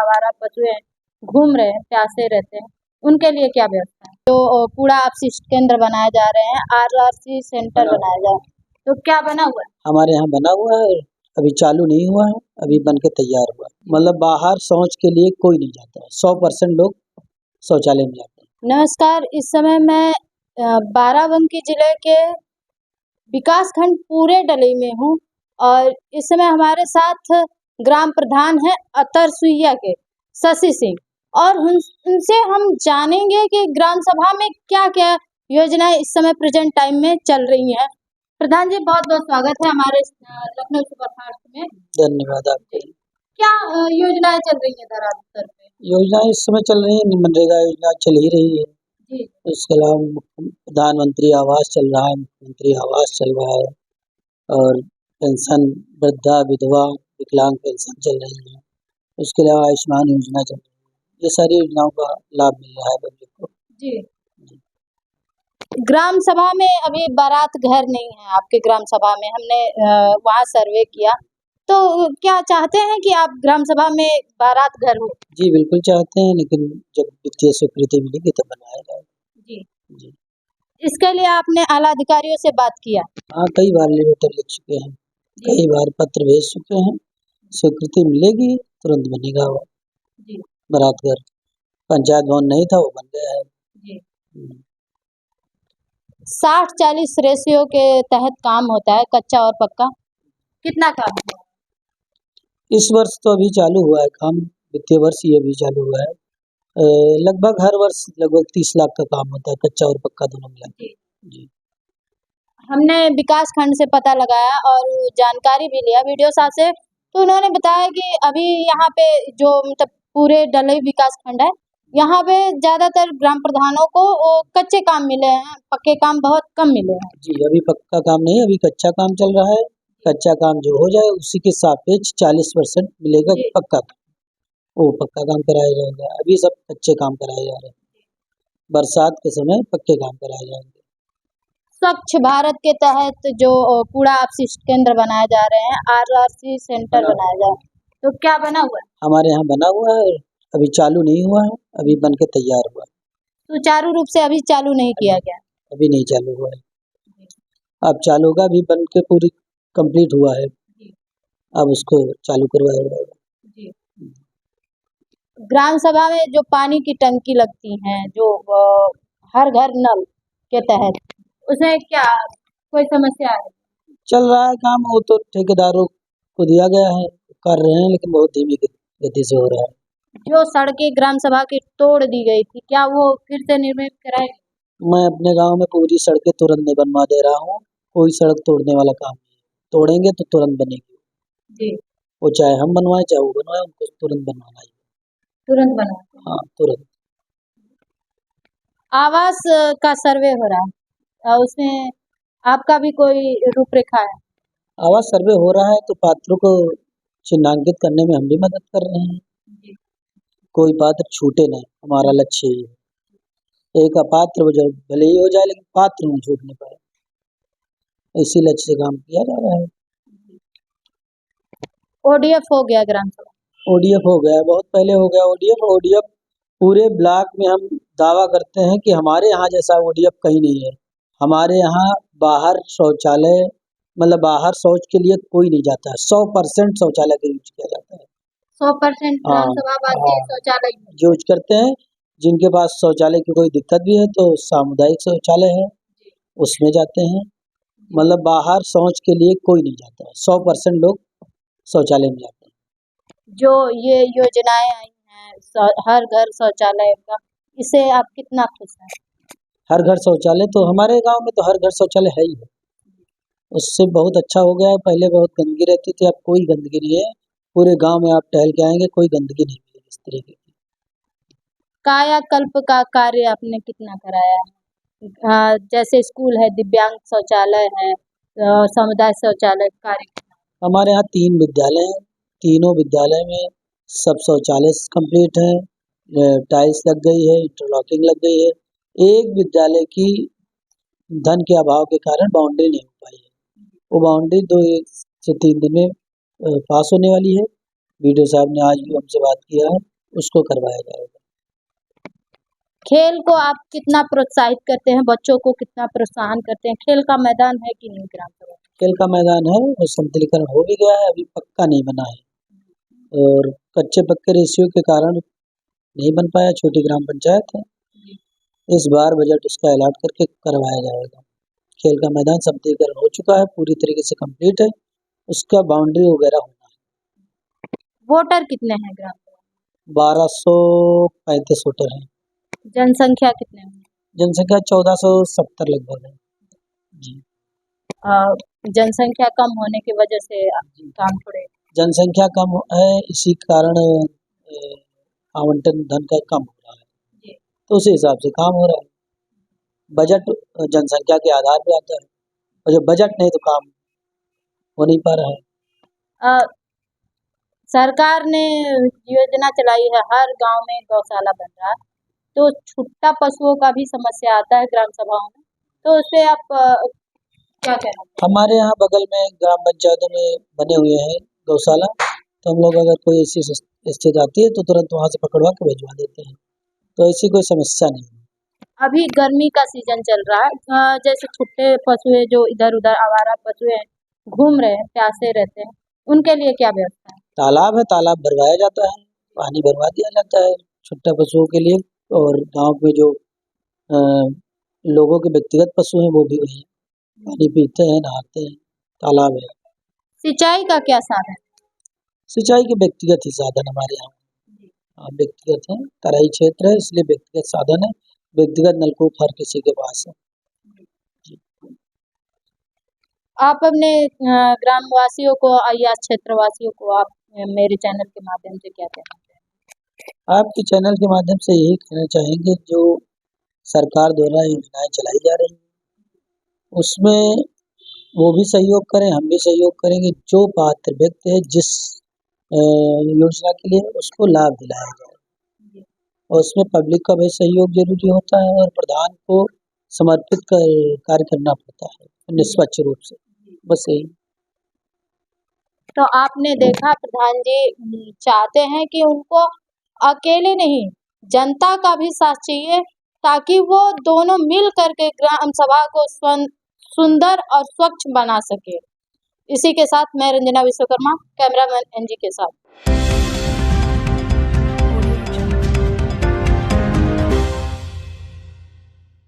आवारा पशु घूम रहे हैं, प्यासे रहते हैं, उनके लिए क्या व्यवस्था है? जो कूड़ा अपशिष्ट केंद्र बनाए जा रहे हैं, RRC सेंटर बनाया जा रहा है, तो क्या बना हुआ है? हमारे यहाँ बना हुआ है, अभी चालू नहीं हुआ है, अभी बन के तैयार हुआ है। मतलब बाहर शौच के लिए कोई नहीं जाता है, 100% लोग शौचालय में जाते हैं। नमस्कार, इस समय मैं बाराबंकी जिले के विकास खंड पूरे डली में हूँ और इस समय हमारे साथ ग्राम प्रधान है अतर सुइया के शशि सिंह, और उनसे हम जानेंगे कि ग्राम सभा में क्या क्या योजनाएं इस समय प्रेजेंट टाइम में चल रही हैं। प्रधान जी, बहुत बहुत स्वागत है हमारे लखनऊ सुपरफास्ट में। धन्यवाद आपके। क्या योजनाएं चल रही है दराज स्तर पे? योजनाएं इस समय चल रही है, मनरेगा योजना चल ही रही है जी, उसके अलावा प्रधानमंत्री आवास चल रहा है, मुख्यमंत्री आवास चल रहा है, और पेंशन वृद्धा विधवा विकलांग पेंशन चल रही है। उसके अलावा आयुष्मान योजना चल रही है। ये सारी योजनाओं का लाभ मिल रहा है पब्लिक को। जी। ग्राम सभा में अभी बारात घर नहीं है आपके ग्राम सभा में, हमने वहाँ सर्वे किया, तो क्या चाहते हैं कि आप ग्राम सभा में बारात घर हो? जी बिल्कुल चाहते हैं, लेकिन जब वित्तीय स्वीकृति मिलेगी तब बनाया जाएगा। जी। जी इसके लिए आपने आला अधिकारियों से बात किया? हाँ, कई बार लेटर लिख चुके हैं, कई बार पत्र भेज चुके हैं। स्वीकृति मिलेगी तुरंत बनेगा वो जी। बारात घर। पंचायत भवन नहीं था, वो बन गया है। जी। हम्म। 60-40 रेशियो के तहत काम होता है, कच्चा और पक्का, कितना काम है? इस वर्ष तो अभी चालू हुआ है काम, वित्तीय वर्ष ये अभी चालू हुआ है। लगभग हर वर्ष लगभग 30 लाख का काम होता है, कच्चा और पक्का दोनों मिला के। जी हमने विकास खंड से पता लगाया और जानकारी भी लिया वीडियो साहब से, तो उन्होंने बताया कि अभी यहाँ पे जो मतलब पूरे डलई विकास खंड है, यहाँ पे ज्यादातर ग्राम प्रधानों को वो कच्चे काम मिले हैं, पक्के काम बहुत कम मिले हैं। जी, अभी पक्का काम नहीं, अभी कच्चा काम चल रहा है। कच्चा काम जो हो जाए उसी के सापेक्ष 40% मिलेगा जी। पक्का काम, वो पक्का काम कराया जाएगा। अभी सब कच्चे काम कराए जा रहे हैं, बरसात के समय पक्के काम कराए जाएंगे। स्वच्छ भारत के तहत जो कूड़ा अपशिष्ट केंद्र बनाए जा रहे हैं, RRC सेंटर बनाया जा रहा है, तो क्या बना हुआ है? हमारे यहाँ बना हुआ है, अभी चालू नहीं हुआ है, अभी बन के तैयार हुआ है। सुचारू रूप से अभी चालू नहीं किया गया? अभी नहीं चालू हुआ है, अब चालू होगा। अभी बन के पूरी कंप्लीट हुआ है, अब उसको चालू करवाया जाएगा। जी। ग्राम सभा में जो पानी की टंकी लगती हैं, जो हर घर नल के तहत, उसमें क्या कोई समस्या है? चल रहा है काम, वो तो ठेकेदारों को दिया गया है, कर रहे हैं, लेकिन बहुत धीमी गति से हो रहा है। जो सड़कें ग्राम सभा की तोड़ दी गई थी, क्या वो फिर से निर्मित कराएंगे? मैं अपने गांव में पूरी सड़कें तुरंत बनवा दे रहा हूँ, कोई सड़क तोड़ने वाला काम नहीं है। तोड़ेंगे तो तुरंत बनेगी। जी। वो चाहे हम बनवाएं चाहे वो बनवाएं, उनको तुरंत बनवाना है। तुरंत बना। हाँ, तुरंत। आवास का सर्वे हो रहा है, उसमें आपका भी कोई रूपरेखा है? आवास सर्वे हो रहा है, तो पात्रों को चिन्हांकित करने में हम भी मदद कर रहे हैं। जी। कोई पात्र छूटे नहीं, हमारा लक्ष्य ये है। एक अपात्र भले ही हो जाए, लेकिन पात्र नहीं छूटने पाए, इसी लक्ष्य से काम किया जा रहा है। ODF हो गया ग्राम सभा? ODF हो गया, बहुत पहले हो गया ODF पूरे ब्लॉक में हम दावा करते हैं कि हमारे यहाँ जैसा ODF कहीं नहीं है। हमारे यहाँ बाहर शौचालय, मतलब बाहर शौच के लिए कोई नहीं जाता है, 100% शौचालय का यूज किया जाता है। 100% ग्राम सभा वासी शौचालय यूज करते हैं। जिनके पास शौचालय की कोई दिक्कत भी है तो सामुदायिक शौचालय है, उसमें जाते हैं। मतलब बाहर शौच के लिए कोई नहीं जाता है, 100% लोग शौचालय में जाते हैं। जो ये योजनाएं आई हैं हर घर शौचालय का, इससे आप कितना खुश हैं? हर घर शौचालय तो हमारे गांव में तो हर घर शौचालय है ही है, उससे बहुत अच्छा हो गया है। पहले बहुत गंदगी रहती थी, अब कोई गंदगी नहीं है। पूरे गांव में आप टहल के आएंगे, कोई गंदगी नहीं मिलेगी इस तरीके की। कायाकल्प का कार्य आपने कितना कराया है? जैसे स्कूल है, दिव्यांग शौचालय है, समुदाय शौचालय कार्य? हमारे यहाँ 3 विद्यालय हैं, तीनों विद्यालय में सब शौचालय कंप्लीट है, टाइल्स लग गई है, इंटरलॉकिंग लग गई है। एक विद्यालय की धन के अभाव के कारण बाउंड्री नहीं हो पाई है, वो बाउंड्री 2 से 3 दिन में पास होने वाली है। वीडियो साहब ने आज भी हमसे बात किया है, उसको करवाया जाएगा। खेल को आप कितना प्रोत्साहित करते हैं, बच्चों को कितना प्रोत्साहन करते हैं? खेल का मैदान है कि नहीं ग्राम सभा में? खेल का मैदान है और समतलीकरण हो भी गया है, अभी पक्का नहीं बना है और कच्चे पक्के रेशियो के कारण नहीं बन पाया। छोटी ग्राम पंचायत है, इस बार बजट उसका अलॉट करके करवाया जाएगा। खेल का मैदान समतलीकरण हो चुका है, पूरी तरीके से कंप्लीट है, उसका बाउंड्री वगैरह होना है। वोटर कितने हैं ग्राम सभा में? 1235 वोटर हैं। जनसंख्या कितने हैं? जनसंख्या 1470 लगभग है जी। जनसंख्या कम होने की वजह से काम थोड़े जनसंख्या कम है, इसी कारण आवंटन धन का कम हो रहा है, तो उसी हिसाब से काम हो रहा है। बजट जनसंख्या के आधार पे आता है और जब बजट नहीं तो काम हो नहीं पा रहा है। सरकार ने योजना चलाई है, हर गांव में गौशाला बन रहा है, तो छुट्टा पशुओं का भी समस्या आता है ग्राम सभाओं में, तो उससे आप क्या कहना? हमारे यहाँ बगल में ग्राम पंचायतों में बने हुए हैं गौशाला, तो हम लोग अगर कोई ऐसी स्थिति आती है तो तुरंत वहाँ से पकड़वा के भिजवा देते हैं, तो ऐसी कोई समस्या नहीं है। अभी गर्मी का सीजन चल रहा है, जैसे छुट्टे पशु है जो इधर उधर आवारा पशु है घूम रहे हैं, प्यासे रहते हैं, उनके लिए क्या व्यवस्था है? तालाब है, तालाब भरवाया जाता है, पानी भरवा दिया जाता है छुट्टा पशुओं के लिए, और गांव में जो लोगों के व्यक्तिगत पशु हैं वो भी वही पानी पीते हैं, नहाते हैं, तालाब है। सिंचाई का क्या साधन? सिंचाई के व्यक्तिगत ही साधन हमारे यहाँ व्यक्तिगत है, तराई क्षेत्र है इसलिए व्यक्तिगत साधन है, व्यक्तिगत नलकूप हर किसी के पास है। आप अपने ग्रामवासियों को या क्षेत्रवासियों को आप मेरे चैनल के माध्यम से क्या कहना चाहेंगे? आपके चैनल के माध्यम से यही कहना चाहेंगे, जो सरकार द्वारा योजनाएं चलाई जा रही हैं उसमें वो भी सहयोग करें, हम भी सहयोग करेंगे। जो पात्र व्यक्ति है जिस योजना के लिए उसको लाभ दिलाया जाए, और उसमें पब्लिक का भी सहयोग जरूरी होता है और प्रधान को समर्पित कार्य करना पड़ता है निष्पक्ष रूप से, बस यही। तो आपने देखा प्रधान जी चाहते हैं कि उनको अकेले नहीं, जनता का भी साथ चाहिए, ताकि वो दोनों मिल करके ग्राम सभा को सुंदर और स्वच्छ बना सके। इसी के साथ मैं रंजना विश्वकर्मा, कैमरामैन एनजी के साथ।